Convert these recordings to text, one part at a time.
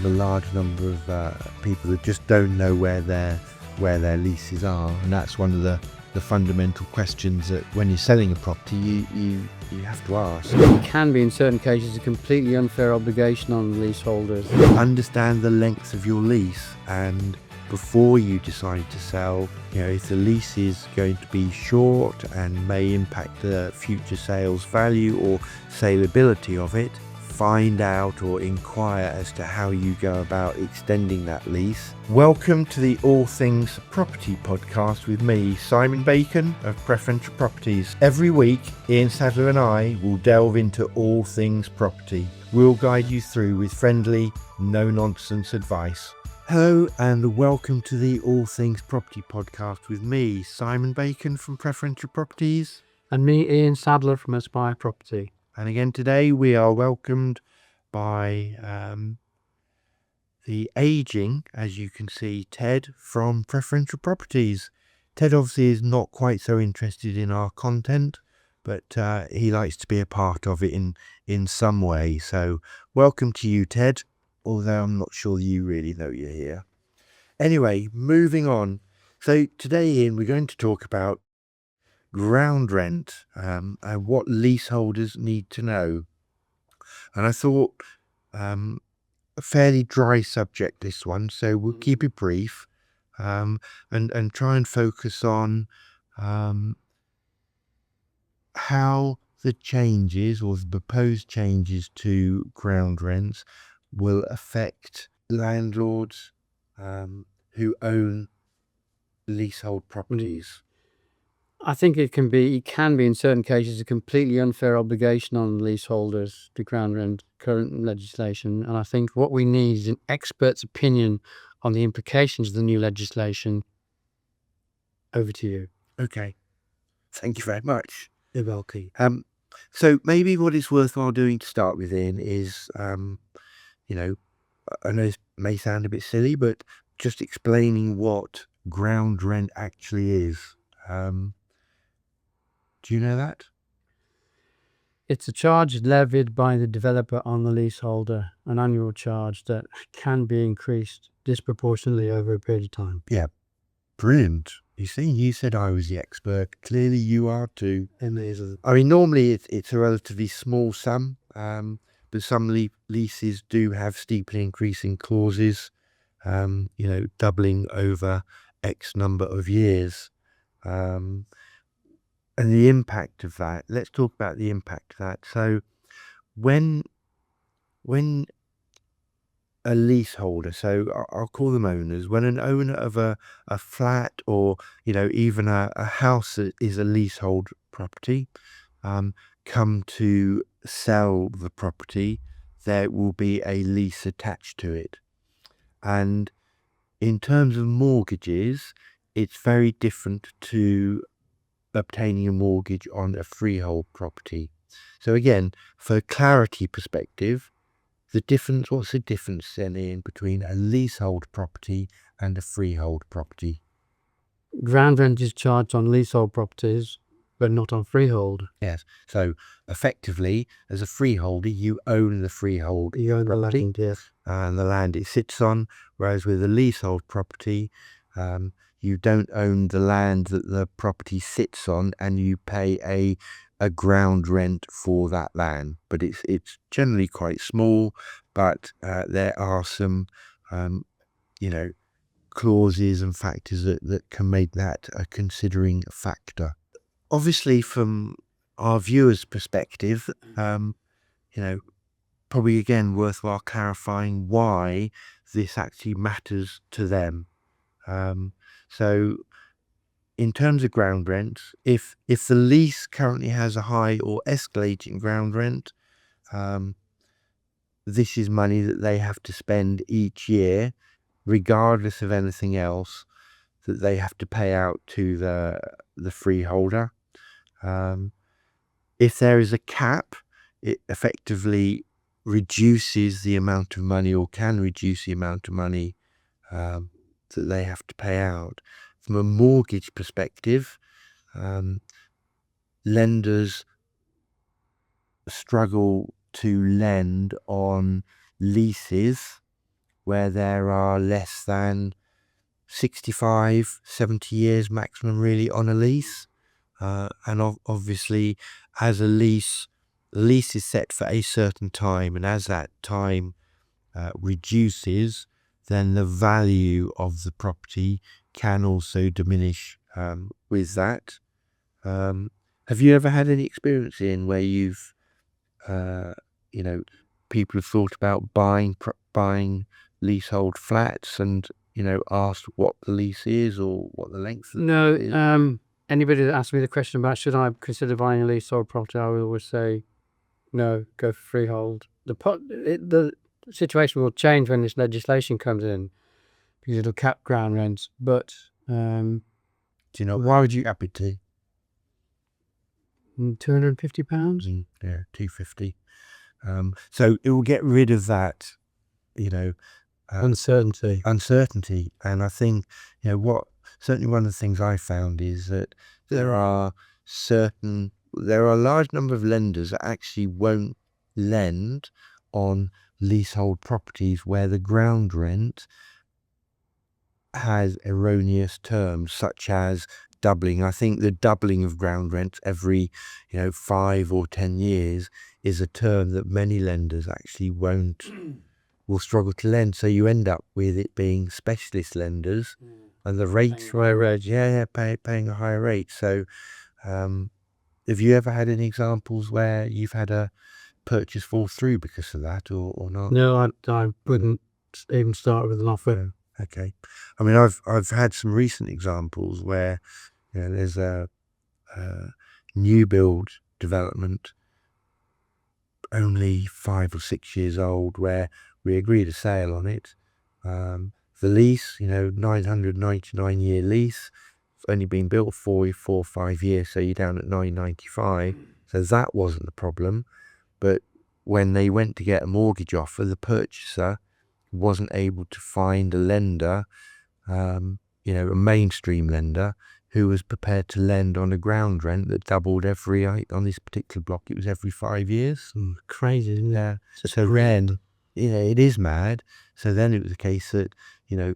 a large number of people that just don't know where their leases are, and that's one of the fundamental questions that when you're selling a property you have to ask. It can be in certain cases a completely unfair obligation on leaseholders. Understand the length of your lease, and before you decide to sell, if the lease is going to be short and may impact the future sales value or saleability of it, find out or inquire as to how you go about extending that lease. Welcome to the All Things Property podcast with me, Simon Bacon of Preferential Properties. Every week, Ian Sadler and I will delve into all things property. We'll guide you through with friendly, no-nonsense advice. Hello and welcome to the All Things Property podcast with me, Simon Bacon from Preferential Properties. And me, Ian Sadler from Aspire Property. And again today we are welcomed by the aging, as you can see, Ted from Preferential Properties. Ted obviously is not quite so interested in our content, but he likes to be a part of it in some way. So welcome to you, Ted, although I'm not sure you really know you're here. Anyway, moving on. So today, Ian, we're going to talk about ground rent and what leaseholders need to know. And I thought a fairly dry subject, this one, so we'll keep it brief and try and focus on how the changes or the proposed changes to ground rents will affect landlords who own leasehold properties. I think it can be in certain cases a completely unfair obligation on leaseholders to ground rent current legislation. And I think what we need is an expert's opinion on the implications of the new legislation. Over to you. Okay. Thank you very much. You're welcome. So maybe what it's worthwhile doing to start with, Ian, is, I know this may sound a bit silly, but just explaining what ground rent actually is. Do you know that? It's a charge levied by the developer on the leaseholder, an annual charge that can be increased disproportionately over a period of time. Yeah, brilliant. You see, you said I was the expert. Clearly you are too. Amazing. I mean, normally it's a relatively small sum, but some leases do have steeply increasing clauses, doubling over X number of years. And the impact of that, let's talk about the impact of that. So when a leaseholder, so I'll call them owners, when an owner of a flat or, even a house that is a leasehold property, come to sell the property, there will be a lease attached to it. And in terms of mortgages, it's very different to obtaining a mortgage on a freehold property. So again, for clarity perspective, what's the difference then, Ian, between a leasehold property and a freehold property? Ground rent is charged on leasehold properties, but not on freehold. Yes. So effectively, as a freeholder, you own the freehold. You own the land, yes. And the land it sits on, whereas with a leasehold property, you don't own the land that the property sits on, and you pay a ground rent for that land. But it's generally quite small, but there are some, clauses and factors that can make that a considering factor. Obviously, from our viewers' perspective, probably again worthwhile clarifying why this actually matters to them. So in terms of ground rent, if the lease currently has a high or escalating ground rent, this is money that they have to spend each year, regardless of anything else, that they have to pay out to the freeholder. If there is a cap, it effectively reduces the amount of money, or can reduce the amount of money that they have to pay out. From a mortgage perspective, lenders struggle to lend on leases where there are less than 65, 70 years maximum really on a lease. And obviously as a lease, the lease is set for a certain time, and as that time reduces, then the value of the property can also diminish with that. Have you ever had any experience in where you've people have thought about buying leasehold flats and asked what the lease is or what the length of No, it is? anybody that asks me the question about should I consider buying a leasehold property, I will always say no, go for freehold. The situation will change when this legislation comes in because it'll cap ground rents. But Do you know why would you cap it to? £250. Yeah, 250. So it will get rid of that, Uncertainty. And I think certainly one of the things I found is that there are a large number of lenders that actually won't lend on leasehold properties where the ground rent has erroneous terms, such as doubling. I think the doubling of ground rent every 5 or 10 years is a term that many lenders actually will struggle to lend. So you end up with it being specialist lenders and the rates Higher rates. paying a higher rate. So have you ever had any examples where you've had a purchase fall through because of that or not? No, I wouldn't even start with an offer. Okay. I mean, I've had some recent examples where there's a new build development only 5 or 6 years old where we agreed a sale on it. The lease, 999-year lease, it's only been built for 4 or 5 years, so you're down at 995. So that wasn't the problem. But when they went to get a mortgage offer, the purchaser wasn't able to find a lender, a mainstream lender who was prepared to lend on a ground rent that doubled on this particular block. It was every 5 years. Crazy, isn't it? Yeah. So then, it is mad. So then it was a case that,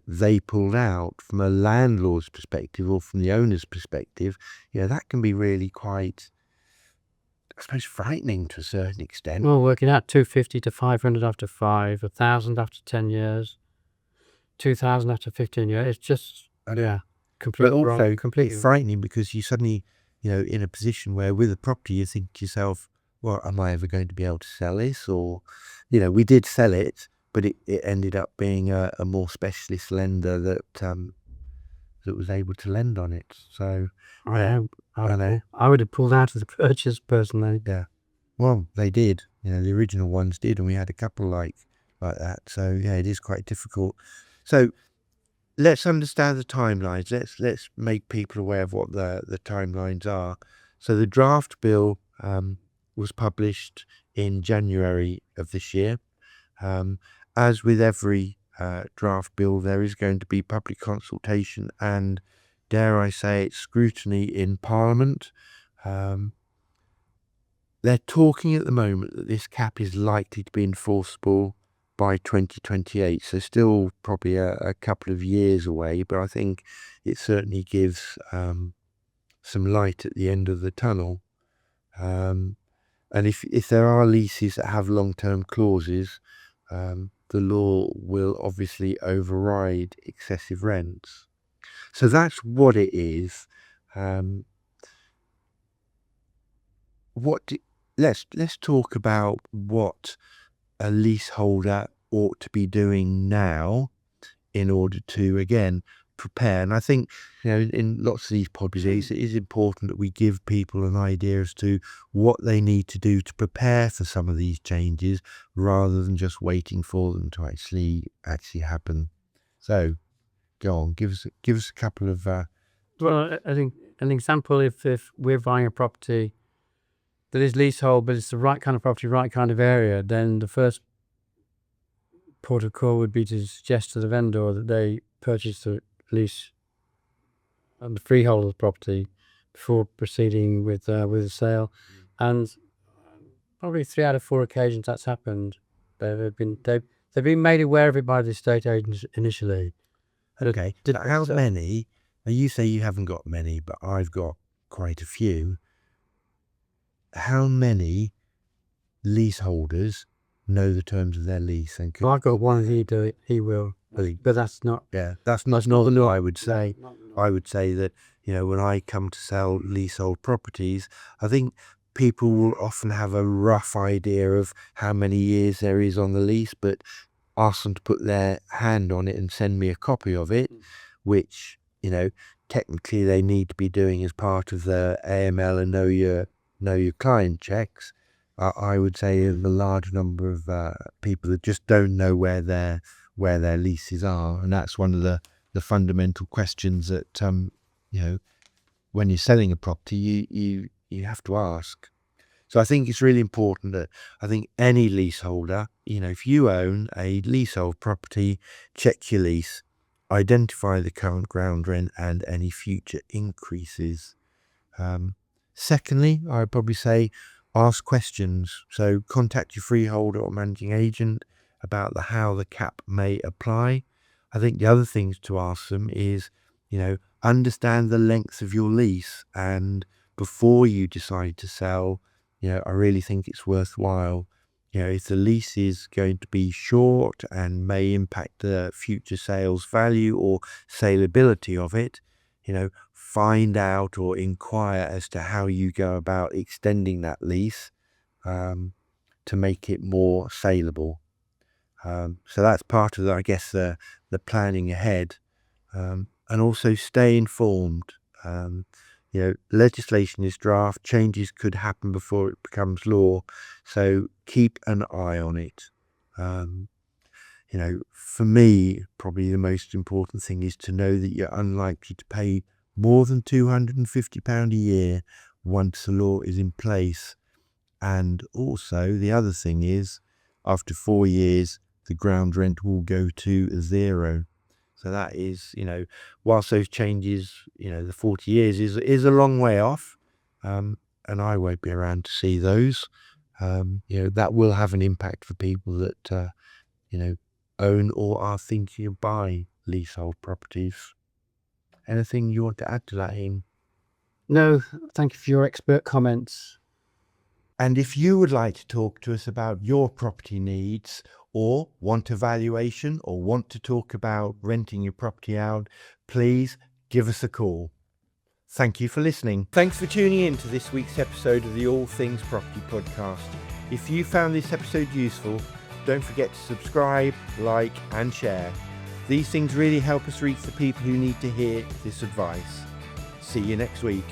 they pulled out. From a landlord's perspective or from the owner's perspective, that can be really quite, I suppose, frightening to a certain extent. Well, working out 250 to 500 after 5, 1,000 after 10 years, 2,000 after 15 years. It's just, completely But also wrong. Completely frightening because you suddenly, in a position where with a property you think to yourself, well, am I ever going to be able to sell this? Or, we did sell it, but it ended up being a more specialist lender that was able to lend on it. So I would have pulled out of the purchase personally. yeah, well, they did. The original ones did, and we had a couple like that. So yeah, it is quite difficult. So let's understand the timelines. Let's make people aware of what the timelines are. So the draft bill was published in January of this year. As with every draft bill, there is going to be public consultation and, dare I say it, scrutiny in Parliament. They're talking at the moment that this cap is likely to be enforceable by 2028, so still probably a couple of years away, but I think it certainly gives some light at the end of the tunnel. And if there are leases that have long-term clauses, the law will obviously override excessive rents. So that's what it is. Let's talk about what a leaseholder ought to be doing now in order to, again, prepare. And I think, in lots of these podcasts, it is important that we give people an idea as to what they need to do to prepare for some of these changes rather than just waiting for them to actually happen. So go on, give us a couple of Well, I think an example, if we're buying a property that is leasehold, but it's the right kind of property, right kind of area, then the first port of call would be to suggest to the vendor that they purchase the lease and the freehold of the property before proceeding with the sale. And probably 3 out of 4 occasions that's happened. They've They've been made aware of it by the estate agents initially. Okay. But how many? Now you say you haven't got many, but I've got quite a few. How many leaseholders know the terms of their lease and Well, I've got one. He will, but that's not. yeah, that's not enough. I would say. I would say that, when I come to sell leasehold properties, I think people will often have a rough idea of how many years there is on the lease, but ask them to put their hand on it and send me a copy of it, which, technically they need to be doing as part of the AML and know your client checks. I would say there's a large number of people that just don't know where their leases are, and that's one of the fundamental questions that when you're selling a property you have to ask. So I think it's really important that I think any leaseholder, if you own a leasehold property, check your lease, identify the current ground rent and any future increases. Secondly, I would probably say ask questions. So contact your freeholder or managing agent about how the cap may apply. I think the other things to ask them is, understand the length of your lease, and before you decide to sell, I really think it's worthwhile. If the lease is going to be short and may impact the future sales value or saleability of it, find out or inquire as to how you go about extending that lease to make it more saleable. So that's part of, I guess, the planning ahead, and also stay informed. Legislation is draft, changes could happen before it becomes law, so keep an eye on it. For me, probably the most important thing is to know that you're unlikely to pay more than £250 a year once the law is in place. And also the other thing is, after 4 years, the ground rent will go to 0. So that is, whilst those changes, the 40 years is a long way off, and I won't be around to see those. That will have an impact for people that, own or are thinking of buying leasehold properties. Anything you want to add to that, Ian? No, thank you for your expert comments. And if you would like to talk to us about your property needs, or want a valuation, or want to talk about renting your property out, please give us a call. Thank you for listening. Thanks for tuning in to this week's episode of the All Things Property Podcast. If you found this episode useful, don't forget to subscribe, like and share. These things really help us reach the people who need to hear this advice. See you next week.